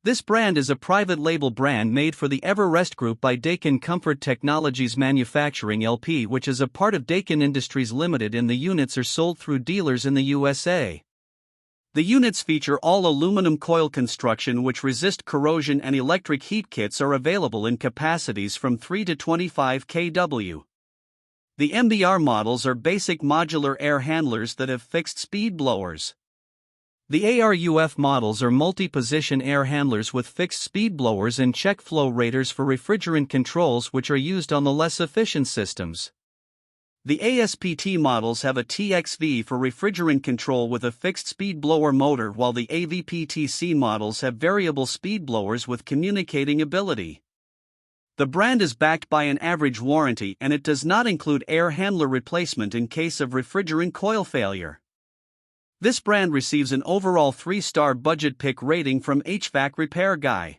This brand is a private label brand made for the Everest Group by Daikin Comfort Technologies Manufacturing LP, which is a part of Daikin Industries Limited, and the units are sold through dealers in the USA. The units feature all aluminum coil construction which resist corrosion, and electric heat kits are available in capacities from 3 to 25 kW. The MBR models are basic modular air handlers that have fixed speed blowers. The ARUF models are multi-position air handlers with fixed speed blowers and check flow raters for refrigerant controls, which are used on the less efficient systems. The ASPT models have a TXV for refrigerant control with a fixed speed blower motor, while the AVPTC models have variable speed blowers with communicating ability. The brand is backed by an average warranty, and it does not include air handler replacement in case of refrigerant coil failure. This brand receives an overall 3-star budget pick rating from HvacRepairGuy.